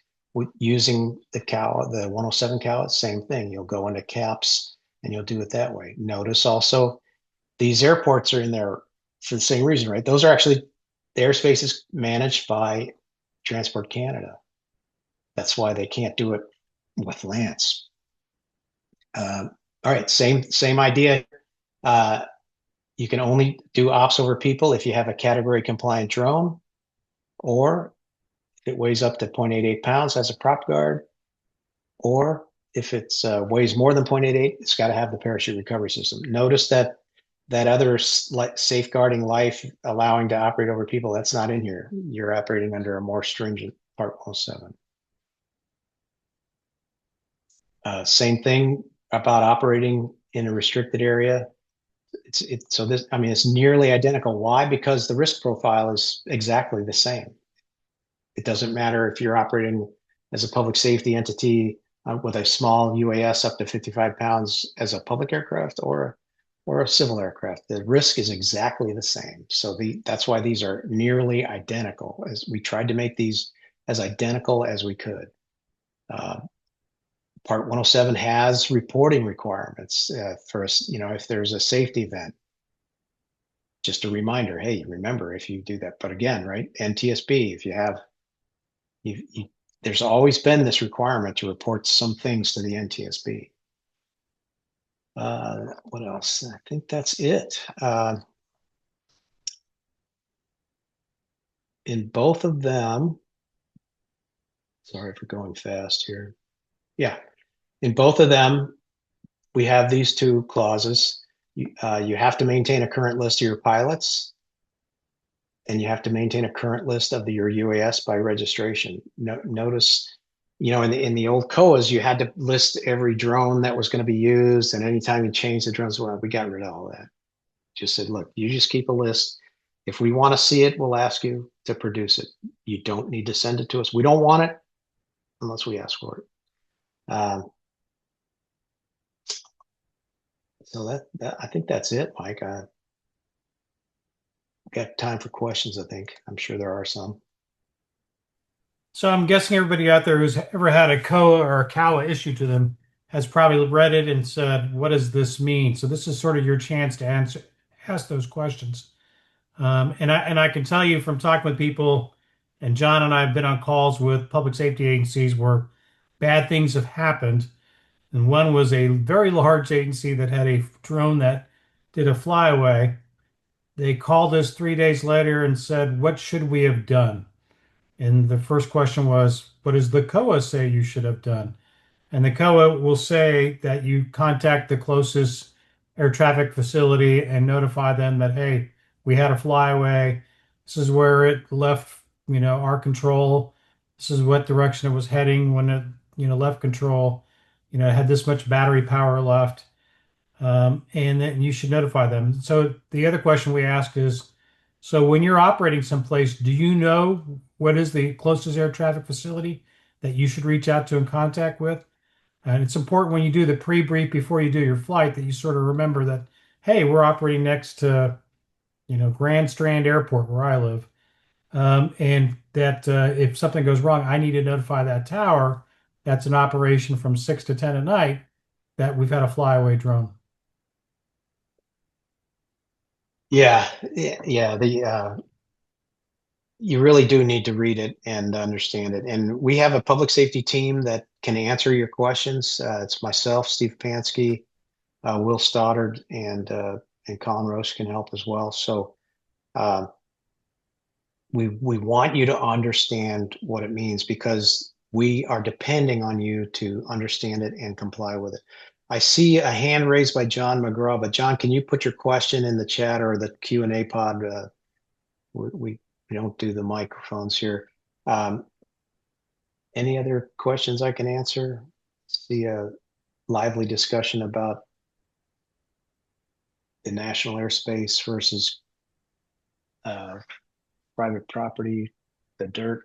using the COA, the 107 COA, same thing. You'll go into caps and you'll do it that way. Notice also these airports are in there for the same reason, right? Those are actually, the airspace is managed by Transport Canada. That's why they can't do it with Lance. All right, same idea. You can only do ops over people if you have a category compliant drone, or if it weighs up to 0.88 pounds, has a prop guard, or if it weighs more than 0.88, it's got to have the parachute recovery system. Notice that other safeguarding life, allowing to operate over people, that's not in here. You're operating under a more stringent Part 107. Same thing about operating in a restricted area. So this, I mean, it's nearly identical. Why? Because the risk profile is exactly the same. It doesn't matter if you're operating as a public safety entity with a small UAS up to 55 pounds as a public aircraft or a civil aircraft. The risk is exactly the same. So that's why these are nearly identical. As we tried to make these as identical as we could. Part 107 has reporting requirements for us, if there's a safety event. Just a reminder, hey, remember if you do that. But again, right, NTSB, if you there's always been this requirement to report some things to the NTSB. What else? I think that's it. In both of them, sorry for going fast here. Yeah, in both of them, we have these two clauses. You have to maintain a current list of your pilots, and you have to maintain a current list of your UAS by registration. Notice, in the old COAs, you had to list every drone that was going to be used, and anytime you change the drones, well, we got rid of all that. Just said, look, you just keep a list. If we want to see it, we'll ask you to produce it. You don't need to send it to us. We don't want it unless we ask for it. So that I think that's it, Mike. I got time for questions, I think. I'm sure there are some. So I'm guessing everybody out there who's ever had a COA or a COA issued to them has probably read it and said, "What does this mean?" So this is sort of your chance to ask those questions. And I can tell you from talking with people, and John and I have been on calls with public safety agencies where bad things have happened. And one was a very large agency that had a drone that did a flyaway. They called us 3 days later and said, "What should we have done?" And the first question was, "What does the COA say you should have done?" And the COA will say that you contact the closest air traffic facility and notify them that, hey, we had a flyaway. This is where it left, our control. This is what direction it was heading when it, left control. It had this much battery power left. And then you should notify them. So the other question we ask is, so when you're operating someplace, do you know what is the closest air traffic facility that you should reach out to and contact with? And it's important when you do the pre-brief before you do your flight that you sort of remember that, hey, we're operating next to, Grand Strand Airport where I live. And that if something goes wrong, I need to notify that tower. That's an operation from 6 to 10 at night that we've had a flyaway drone. Yeah, yeah. You really do need to read it and understand it. And we have a public safety team that can answer your questions. It's myself, Steve Pansky, Will Stoddard, and Colin Roche can help as well. So uh, we want you to understand what it means because we are depending on you to understand it and comply with it. I see a hand raised by John McGraw, but John, can you put your question in the chat or the Q&A pod? We don't do the microphones here. Um, any other questions I can answer? See a lively discussion about the national airspace versus uh, private property, the dirt.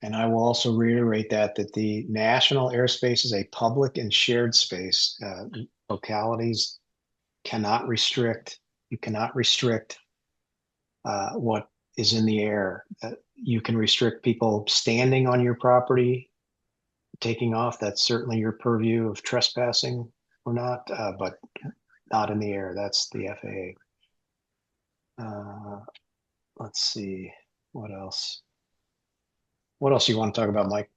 And I will also reiterate that the national airspace is a public and shared space. Localities cannot restrict, you cannot restrict what is in the air. You can restrict people standing on your property, taking off. That's certainly your purview of trespassing or not, but not in the air. That's the FAA. Let's see, what else? What else do you want to talk about, Mike?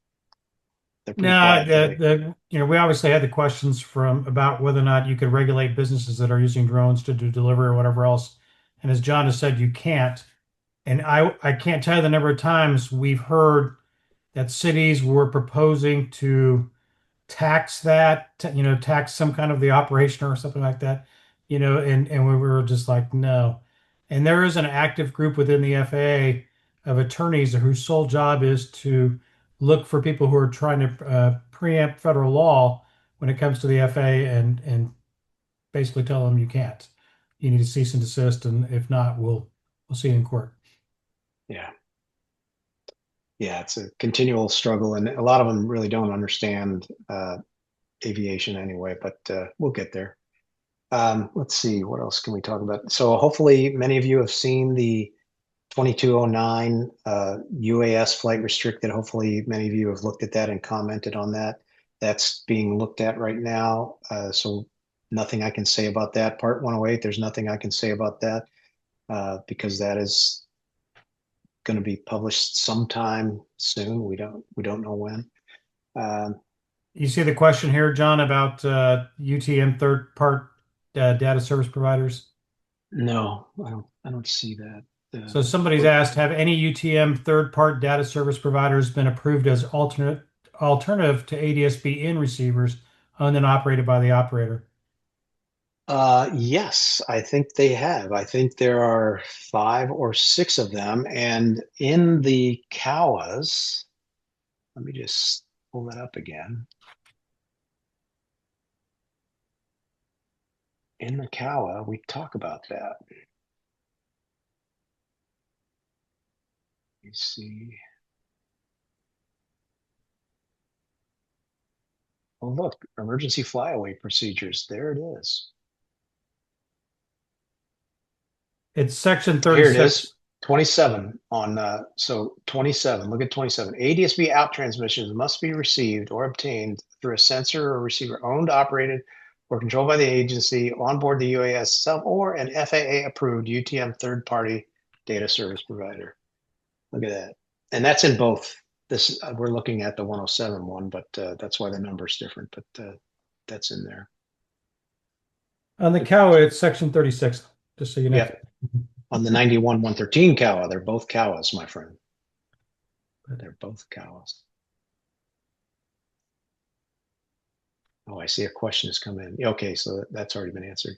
They're pretty No, quiet today. we obviously had the questions from about whether or not you could regulate businesses that are using drones to do delivery or whatever else. And as John has said, you can't. And I can't tell you the number of times we've heard that cities were proposing to tax that, tax some kind of the operation or something like that, and we were just like, no. And there is an active group within the FAA of attorneys whose sole job is to look for people who are trying to preempt federal law when it comes to the FAA and basically tell them you can't. You need to cease and desist, and if not, we'll see you in court. Yeah. Yeah, it's a continual struggle, and a lot of them really don't understand aviation anyway, but we'll get there. Let's see, what else can we talk about? So hopefully many of you have seen the 2209 UAS flight restricted. Hopefully many of you have looked at that and commented on that. That's being looked at right now. So nothing I can say about that. Part 108, there's nothing I can say about that because that is going to be published sometime soon. We don't know when. Um, You see the question here, John, about UTM third part data service providers. no, I don't see that. So somebody's What, asked, have any UTM third part data service providers been approved as alternative to ADSB in receivers owned and operated by the operator? yes, I think they have. I think there are 5 or 6 of them, and in the COAs, let me just pull that up again. In the COA, we talk about that. You see. Oh, look, emergency flyaway procedures. There it is. It's section Here it is. 36. 27 on so 27. Look at 27. ADSB out transmissions must be received or obtained through a sensor or receiver owned, operated, or controlled by the agency on board the UAS itself or an FAA approved UTM third party data service provider. Look at that. And that's in both. This we're looking at the 107 one, but that's why the number is different. But that's in there. On the COA, it's section 36, just so you know. Yep. On the 91 113 COA, they're both COAs, my friend. They're both COAs. Oh, I see a question has come in. Okay, so that's already been answered.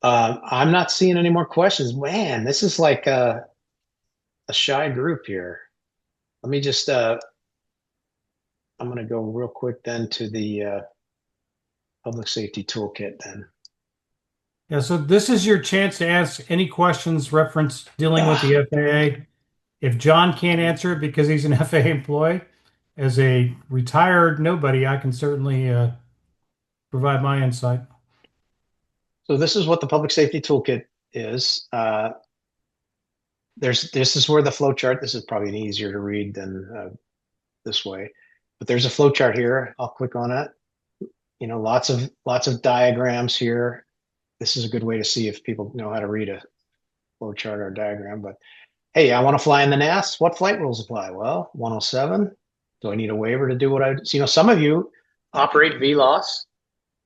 I'm not seeing any more questions. Man, this is like a shy group here. Let me just, I'm going to go real quick then to the public safety toolkit then. Yeah, so this is your chance to ask any questions reference dealing with the FAA. If John can't answer it because he's an FAA employee, as a retired nobody, I can certainly provide my insight. So this is what the public safety toolkit is. This is where the flow chart. This is probably easier to read than this way, but there's a flow chart here. I'll click on it. You know, lots of diagrams here. This is a good way to see if people know how to read a flow chart or a diagram. But hey, I want to fly in the NAS. What flight rules apply? Well, 107. Do I need a waiver to do what I? So, you know, some of you operate VLOS.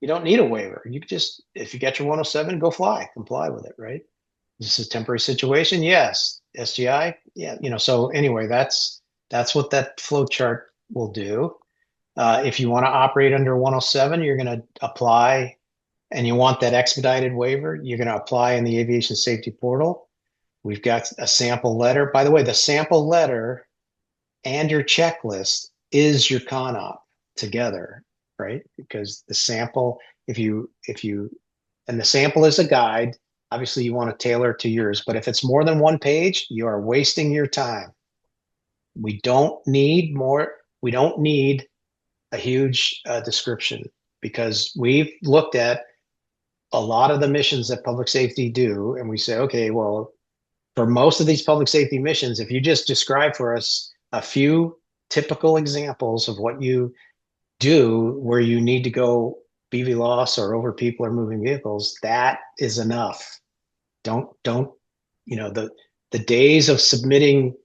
You don't need a waiver. You just, if you get your 107, go fly, comply with it, right? Is this a temporary situation? Yes. SGI? Yeah. You know, so anyway, that's what that flow chart will do. If you want to operate under 107, you're going to apply and you want that expedited waiver, you're going to apply in the aviation safety portal. We've got a sample letter. By the way, the sample letter and your checklist is your CONOP together, right? Because the sample, and the sample is a guide. Obviously, you want to tailor it to yours, but if it's more than one page, you are wasting your time. We don't need more. We don't need a huge description because we've looked at a lot of the missions that public safety do, and we say, okay, well, for most of these public safety missions, if you just describe for us a few typical examples of what you do where you need to go BV loss or over people or moving vehicles, that is enough. Don't, you know, the days of submitting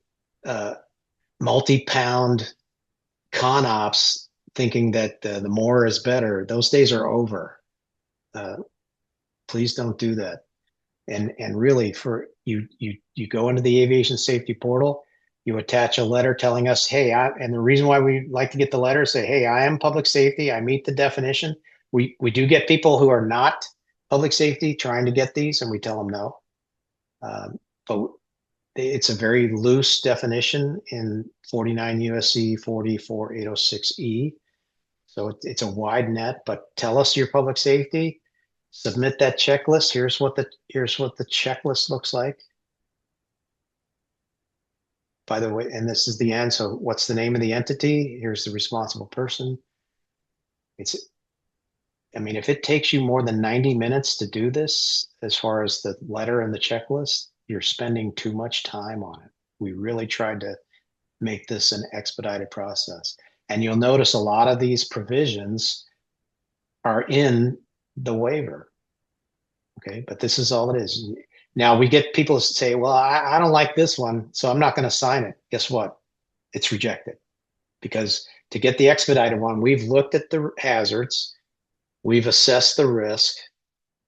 multi-pound CONOPS thinking that the more is better, those days are over. Please don't do that. And really, for you go into the aviation safety portal, you attach a letter telling us, hey, and the reason why we like to get the letter, say, hey, I am public safety, I meet the definition. We do get people who are not public safety trying to get these, and we tell them no. But it's a very loose definition in 49 USC 44806E. So it's a wide net, but tell us your public safety, submit that checklist. Here's what the checklist looks like. By the way, and this is the end. So what's the name of the entity? Here's the responsible person. I mean, if it takes you more than 90 minutes to do this, as far as the letter and the checklist, you're spending too much time on it. We really tried to make this an expedited process. And you'll notice a lot of these provisions are in the waiver. Okay, but this is all it is. Now we get people to say, well, I don't like this one, so I'm not going to sign it. Guess what? It's rejected because to get the expedited one, we've looked at the hazards, we've assessed the risk,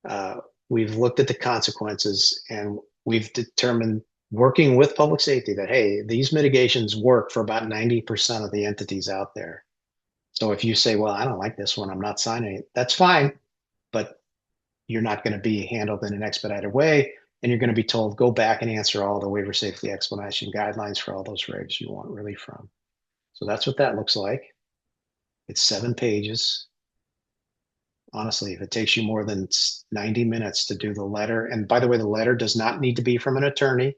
uh, we've looked at the consequences, and we've determined, working with public safety, that, hey, these mitigations work for about 90% of the entities out there. So if you say, well, I don't like this one, I'm not signing it, that's fine, but you're not going to be handled in an expedited way. And you're going to be told, go back and answer all the waiver safety explanation guidelines for all those regs you want relief from. So that's what that looks like. It's 7 pages. Honestly, if it takes you more than 90 minutes to do the letter, and by the way, the letter does not need to be from an attorney.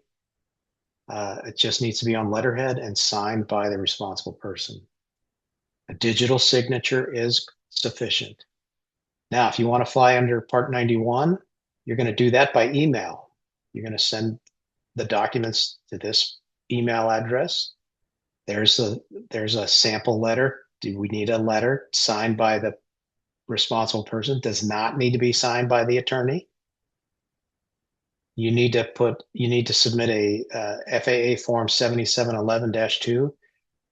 It just needs to be on letterhead and signed by the responsible person. A digital signature is sufficient. Now, if you want to fly under Part 91, you're going to do that by email. You're going to send the documents to this email address. There's a sample letter. Do we need a letter signed by the responsible person? Does not need to be signed by the attorney. You need to submit a FAA form 7711-2.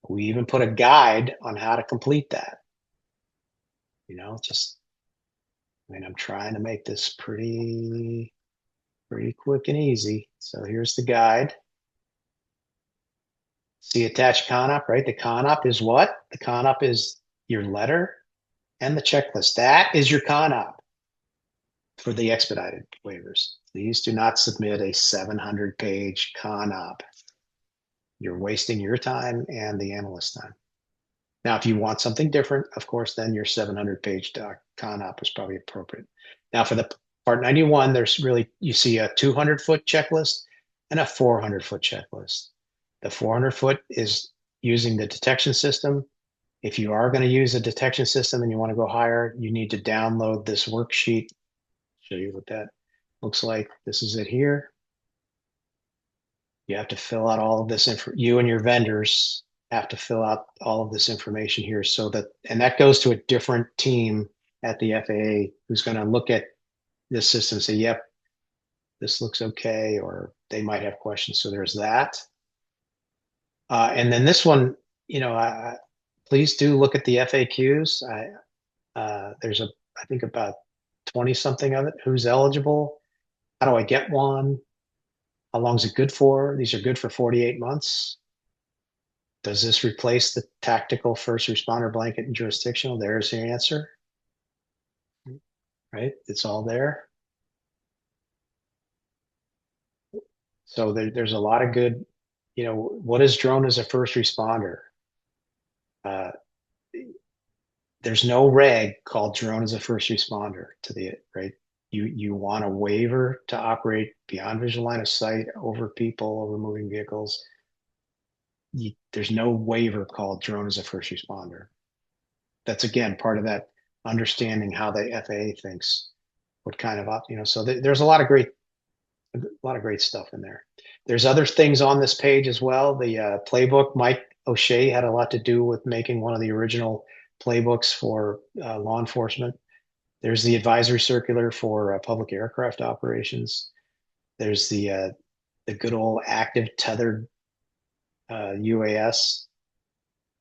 We even put a guide on how to complete that. I'm trying to make this pretty quick and easy. So here's the guide. See attached CONOP, right? The CONOP is what? The CONOP is your letter and the checklist. That is your CONOP for the expedited waivers. Please do not submit a 700-page CONOP. You're wasting your time and the analyst's time. Now, if you want something different, of course, then your 700-page CONOP is probably appropriate. Now, for the Part 91, you see a 200-foot checklist and a 400-foot checklist. The 400-foot is using the detection system. If you are going to use a detection system and you want to go higher, you need to download this worksheet. Show you what that looks like. This is it here. You have to fill out all of this you and your vendors have to fill out all of this information here, and that goes to a different team at the FAA who's going to look at this system and say, yep, this looks okay, or they might have questions. So there's that. And then this one, please do look at the FAQs. There's I think about 20 something of it. Who's eligible? How do I get one? How long is it good for? These are good for 48 months. Does this replace the tactical first responder blanket and jurisdictional? There's the answer, right? It's all there. So there's a lot of good, what is drone as a first responder? There's no reg called drone as a first responder right? You want a waiver to operate beyond visual line of sight, over people, over moving vehicles. There's no waiver called drone as a first responder. That's, again, part of that understanding how the FAA thinks, what kind of so there's a lot of great stuff in there. There's other things on this page as well. The playbook, Mike O'Shea had a lot to do with making one of the original playbooks for law enforcement. There's the advisory circular for public aircraft operations. There's the good old active tethered UAS.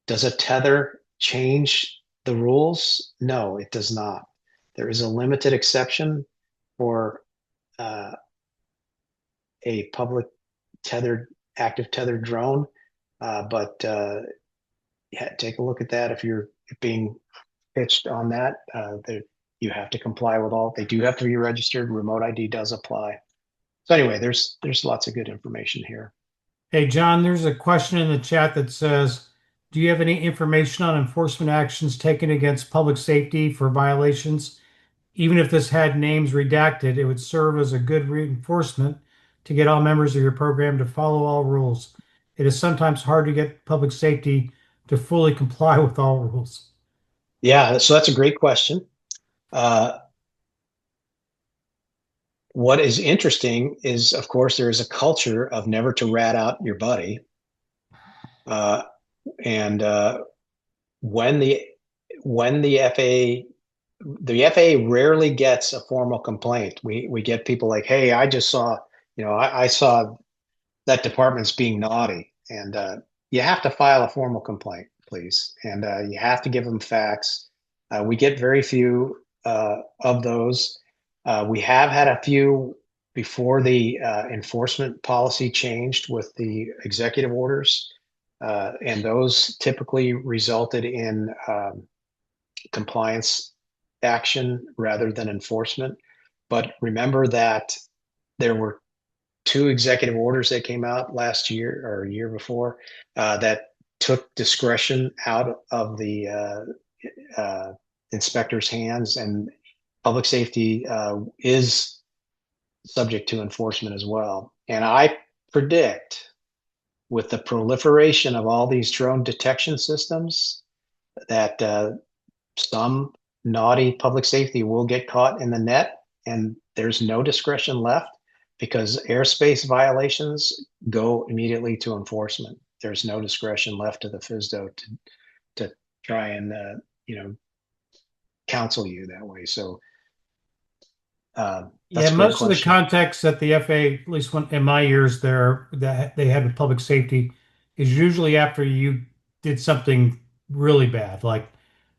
Does a tether change the rules? No, it does not. There is a limited exception for a public active tethered drone, but take a look at that if you're being pitched on that. You have to comply with all. They do have to be registered. Remote ID does apply. So anyway, there's lots of good information here. Hey, John, there's a question in the chat that says, do you have any information on enforcement actions taken against public safety for violations? Even if this had names redacted, it would serve as a good reinforcement to get all members of your program to follow all rules. It is sometimes hard to get public safety to fully comply with all rules. Yeah, so that's a great question. What is interesting is, of course, there is a culture of never to rat out your buddy. And when the FAA rarely gets a formal complaint. We get people like, hey, I just saw I saw that department's being naughty, and you have to file a formal complaint, please, and you have to give them facts. We get very few of those. We have had a few before the enforcement policy changed with the executive orders, and those typically resulted in compliance action rather than enforcement. But remember that there were two executive orders that came out last year or a year before that took discretion out of the inspector's hands, and public safety is subject to enforcement as well. And I predict with the proliferation of all these drone detection systems that some naughty public safety will get caught in the net, and there's no discretion left because airspace violations go immediately to enforcement. There's no discretion left to the FSDO to try and counsel you that way. So Yeah, that's a great most of the question. context that the FAA, at least when, in my years there, that they had with public safety, is usually after you did something really bad, like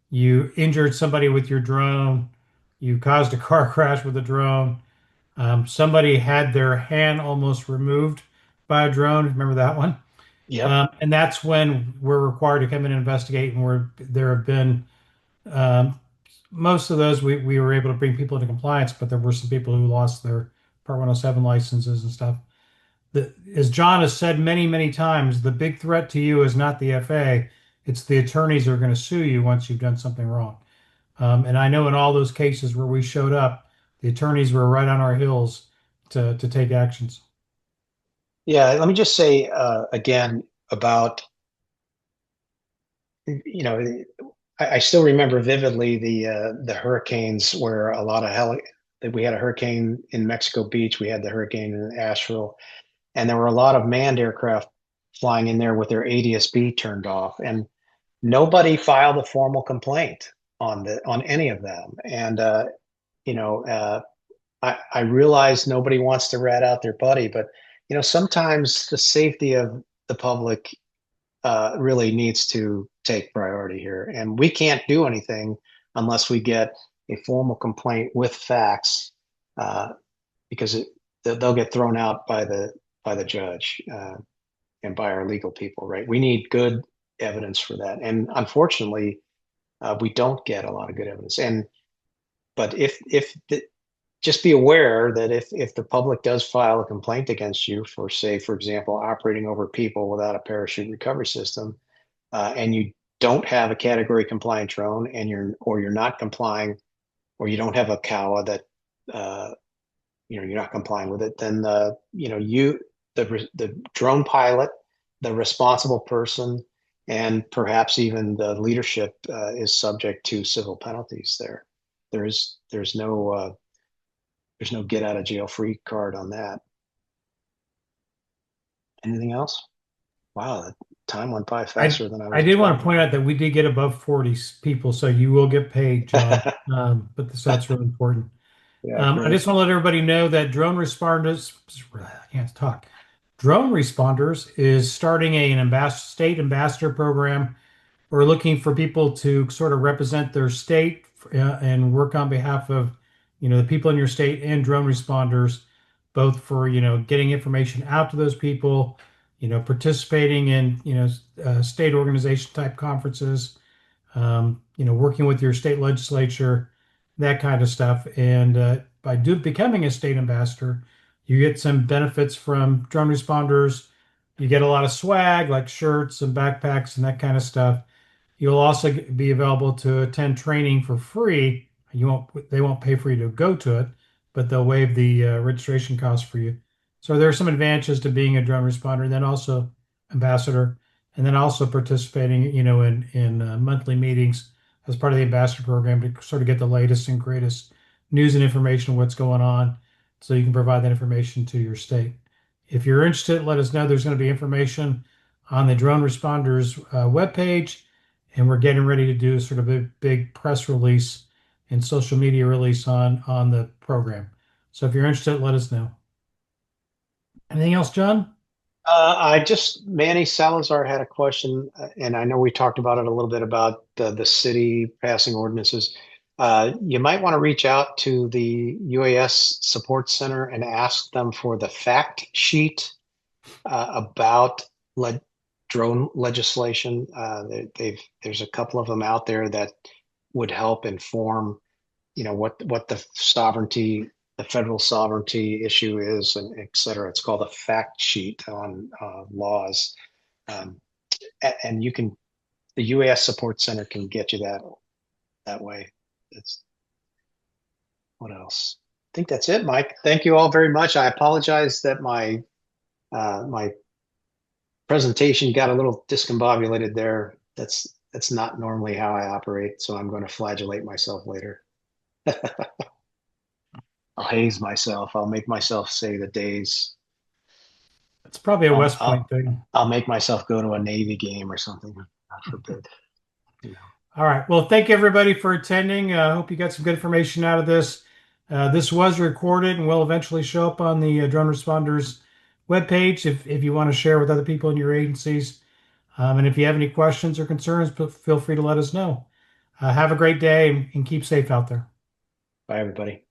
you injured somebody with your drone, you caused a car crash with a drone, somebody had their hand almost removed by a drone. Remember that one? Yep. And that's when we're required to come in and investigate, and there have been um, most of those we were able to bring people into compliance, but there were some people who lost their Part 107 licenses and stuff. As John has said many, many times, the big threat to you is not the FA, it's the attorneys who are going to sue you once you've done something wrong. And I know in all those cases where we showed up, the attorneys were right on our heels to take actions. Yeah. Let me just say again about I still remember vividly the hurricanes where a lot of that we had a hurricane in Mexico Beach, we had the hurricane in Asheville, and there were a lot of manned aircraft flying in there with their ADS-B turned off, and nobody filed a formal complaint on any of them. And you know, I realize nobody wants to rat out their buddy, but sometimes the safety of the public really needs to take priority here. And we can't do anything unless we get a formal complaint with facts, uh, because they'll get thrown out by the judge and by our legal people. Right? We need good evidence for that, and unfortunately, we don't get a lot of good evidence. And but if the, just be aware that if the public does file a complaint against you for, say, for example, operating over people without a parachute recovery system, and you don't have a category compliant drone, and you're not complying, or you don't have a COA that uh, you're not complying with it, then the drone pilot, the responsible person, and perhaps even the leadership is subject to civil penalties. There's no get out of jail free card on that. Anything else? Wow, that time went by I faster than I I was did want to expecting. point out that we did get above 40 people, so you will get paid, John. So that's really important. Yeah, I great. just want to let everybody know that drone responders, I can't talk. Drone responders is starting state ambassador program. We're looking for people to sort of represent their state and work on behalf of, the people in your state and drone responders, both for, getting information out to those people, participating in, state organization type conferences, working with your state legislature, that kind of stuff. And by becoming a state ambassador, you get some benefits from drone responders. You get a lot of swag like shirts and backpacks and that kind of stuff. You'll also be available to attend training for free. They won't pay for you to go to it, but they'll waive the registration cost for you. So there are some advantages to being a drone responder, and then also ambassador, and then also participating, in monthly meetings as part of the ambassador program to sort of get the latest and greatest news and information of what's going on, so you can provide that information to your state. If you're interested, let us know. There's going to be information on the drone responders webpage, and we're getting ready to do sort of a big press release and social media release on the program. So if you're interested, let us know. Anything else, John? Manny Salazar had a question, and I know we talked about it a little bit about the city passing ordinances. You might want to reach out to the UAS Support Center and ask them for the fact sheet about le drone legislation. There's a couple of them out there that would help inform, what the federal sovereignty issue is, and et cetera. It's called a fact sheet on laws. Um, and the UAS Support Center can get you that way. That's what else? I think that's it, Mike. Thank you all very much. I apologize that my presentation got a little discombobulated there. That's not normally how I operate, so I'm going to flagellate myself later. I'll haze myself. I'll make myself say the days. It's probably a I'll, West Point I'll, thing. I'll make myself go to a Navy game or something. God forbid. You know. All right. Well, thank you everybody for attending. I hope you got some good information out of this. This was recorded and will eventually show up on the Drone Responders webpage if you want to share with other people in your agencies. And if you have any questions or concerns, feel free to let us know. Have a great day and keep safe out there. Bye, everybody.